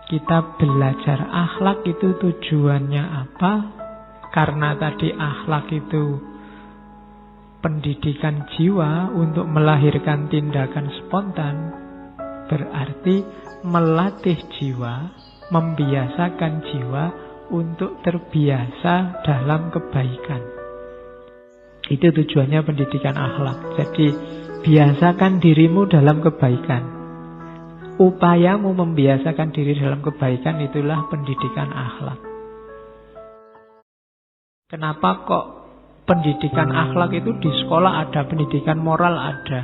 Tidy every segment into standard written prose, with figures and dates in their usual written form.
Kita belajar akhlak itu tujuannya apa? Karena tadi akhlak itu pendidikan jiwa untuk melahirkan tindakan spontan. Berarti melatih jiwa, membiasakan jiwa untuk terbiasa dalam kebaikan. Itu tujuannya pendidikan akhlak. Jadi biasakan dirimu dalam kebaikan. Upayamu membiasakan diri dalam kebaikan itulah pendidikan akhlak. Kenapa kok pendidikan akhlak itu di sekolah ada, pendidikan moral ada?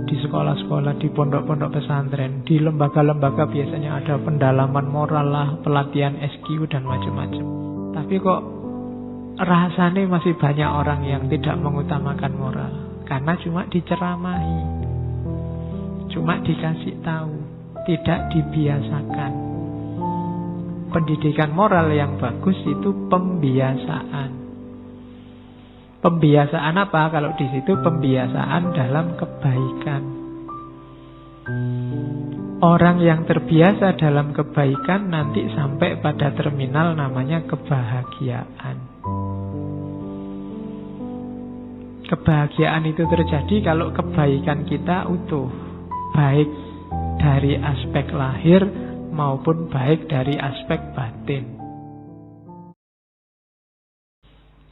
Di sekolah-sekolah, di pondok-pondok pesantren, di lembaga-lembaga biasanya ada pendalaman moral lah, pelatihan SQ dan macam-macam. Tapi kok rasanya masih banyak orang yang tidak mengutamakan moral. Karena cuma diceramahi, cuma dikasih tahu, tidak dibiasakan. Pendidikan moral yang bagus itu pembiasaan. Pembiasaan apa? Kalau di situ pembiasaan dalam kebaikan. Orang yang terbiasa dalam kebaikan nanti sampai pada terminal namanya kebahagiaan. Kebahagiaan itu terjadi kalau kebaikan kita utuh, baik dari aspek lahir maupun baik dari aspek batin.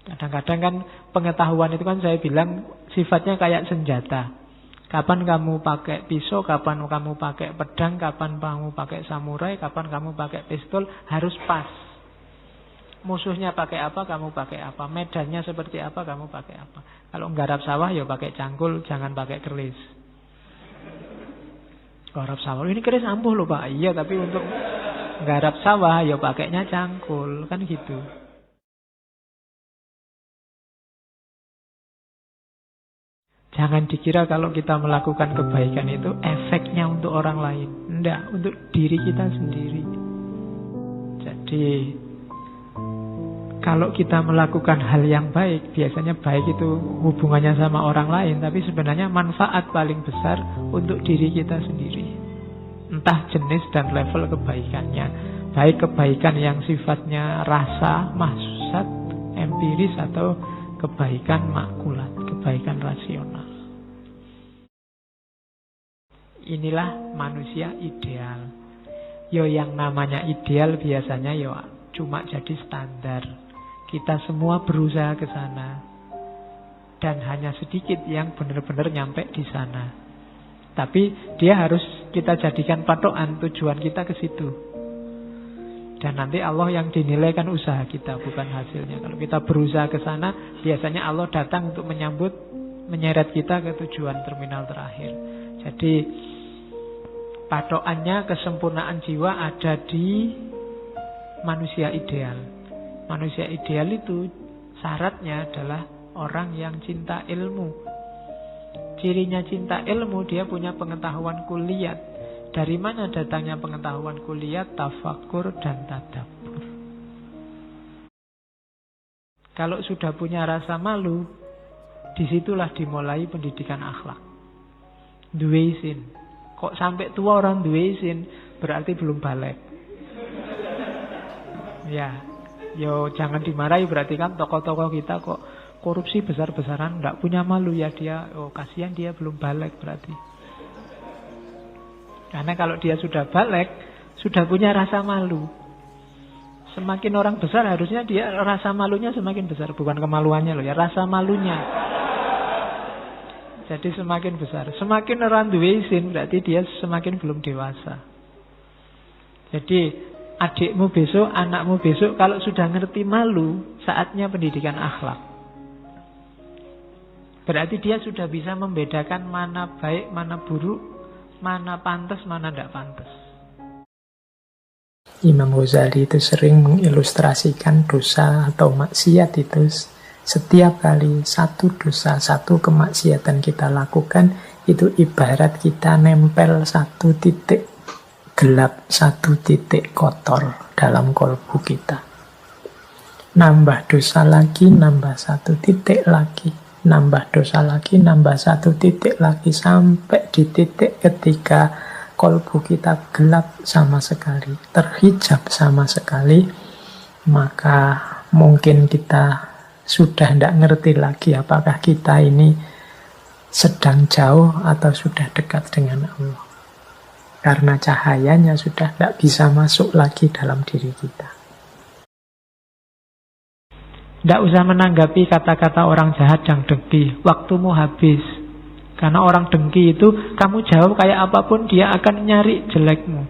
Kadang-kadang kan pengetahuan itu kan saya bilang sifatnya kayak senjata. Kapan kamu pakai pisau, kapan kamu pakai pedang, kapan kamu pakai samurai, kapan kamu pakai pistol, harus pas. Musuhnya pakai apa, kamu pakai apa. Medannya seperti apa, kamu pakai apa. Kalau nggarap sawah ya pakai cangkul, jangan pakai keris. Garap sawah, ini keris ampuh loh Pak. Iya, tapi untuk garap sawah ya pakainya cangkul, kan gitu. Jangan dikira kalau kita melakukan kebaikan itu efeknya untuk orang lain. Enggak, untuk diri kita sendiri. Jadi kalau kita melakukan hal yang baik, biasanya baik itu hubungannya sama orang lain, tapi sebenarnya manfaat paling besar untuk diri kita sendiri. Entah jenis dan level kebaikannya. Baik kebaikan yang sifatnya rasa, mahsusat, empiris, atau kebaikan makulat, kebaikan rasional. Inilah manusia ideal. Yo yang namanya ideal biasanya yo cuma jadi standar. Kita semua berusaha ke sana. Dan hanya sedikit yang benar-benar nyampe di sana. Tapi dia harus kita jadikan patokan, tujuan kita ke situ. Dan nanti Allah yang dinilai kan usaha kita, bukan hasilnya. Kalau kita berusaha ke sana, biasanya Allah datang untuk menyambut, menyeret kita ke tujuan terminal terakhir. Jadi patokannya kesempurnaan jiwa ada di manusia ideal. Manusia ideal itu syaratnya adalah orang yang cinta ilmu. Cirinya cinta ilmu, dia punya pengetahuan kuliat. Dari mana datangnya pengetahuan kuliat? Tafakur dan tadabbur. Kalau sudah punya rasa malu, disitulah dimulai pendidikan akhlak. Duwe isin. Kok sampai tua orang duwe isin, berarti belum balik. Ya, yo jangan dimarahi, berarti kan tokoh-tokoh kita kok korupsi besar-besaran, enggak punya malu ya dia. Oh, kasihan dia belum balik berarti. Karena kalau dia sudah balik, sudah punya rasa malu. Semakin orang besar harusnya dia rasa malunya semakin besar, bukan kemaluannya loh ya, rasa malunya. Jadi semakin besar. Semakin orang duwe isin berarti dia semakin belum dewasa. Jadi adikmu besok, anakmu besok kalau sudah ngerti malu, saatnya pendidikan akhlak. Berarti dia sudah bisa membedakan mana baik, mana buruk, mana pantas, mana tidak pantas. Imam Ghazali itu sering mengilustrasikan dosa atau maksiat itu setiap kali satu dosa, satu kemaksiatan kita lakukan, itu ibarat kita nempel satu titik gelap, satu titik kotor dalam kolbu kita. Nambah dosa lagi, nambah satu titik lagi. Nambah dosa lagi, nambah satu titik lagi. Sampai di titik ketika kolbu kita gelap sama sekali, terhijab sama sekali, maka mungkin kita sudah tidak ngerti lagi apakah kita ini sedang jauh atau sudah dekat dengan Allah. Karena cahayanya sudah tidak bisa masuk lagi dalam diri kita. Tidak usah menanggapi kata-kata orang jahat yang dengki. Waktumu habis. Karena orang dengki itu, kamu jawab kayak apapun, dia akan nyari jelekmu.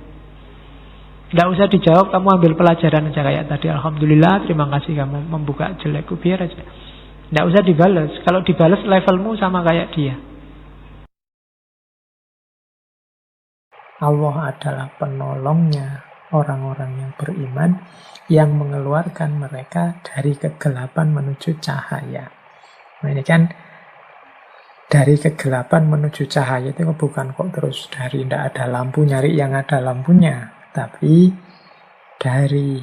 Tidak usah dijawab, kamu ambil pelajaran aja kayak tadi. Alhamdulillah, terima kasih kamu membuka jelekku, biar aja. Tidak usah dibalas. Kalau dibalas levelmu sama kayak dia. Allah adalah penolongnya orang-orang yang beriman, yang mengeluarkan mereka dari kegelapan menuju cahaya. Nah, ini kan dari kegelapan menuju cahaya itu bukan kok terus dari tidak ada lampu nyari yang ada lampunya, tapi dari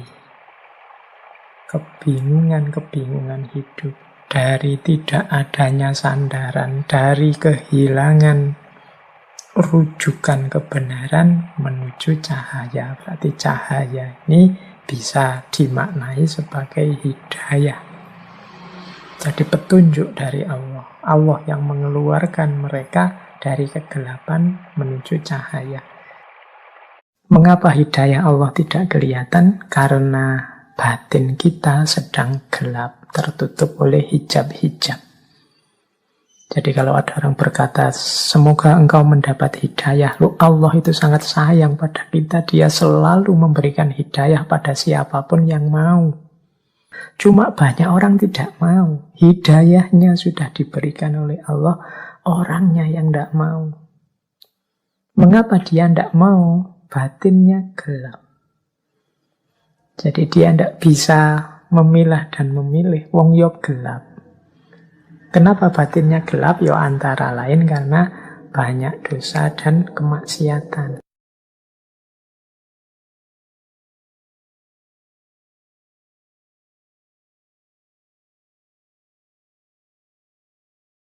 kebingungan hidup, dari tidak adanya sandaran, dari kehilangan rujukan kebenaran menuju cahaya. Berarti cahaya ini bisa dimaknai sebagai hidayah. Jadi petunjuk dari Allah. Allah yang mengeluarkan mereka dari kegelapan menuju cahaya. Mengapa hidayah Allah tidak kelihatan? Karena batin kita sedang gelap, tertutup oleh hijab-hijab. Jadi kalau ada orang berkata, semoga engkau mendapat hidayah. Loh, Allah itu sangat sayang pada kita. Dia selalu memberikan hidayah pada siapapun yang mau. Cuma banyak orang tidak mau. Hidayahnya sudah diberikan oleh Allah, orangnya yang tidak mau. Mengapa dia tidak mau? Batinnya gelap. Jadi dia tidak bisa memilah dan memilih. Wong yo gelap. Kenapa batinnya gelap? Ya antara lain karena banyak dosa dan kemaksiatan.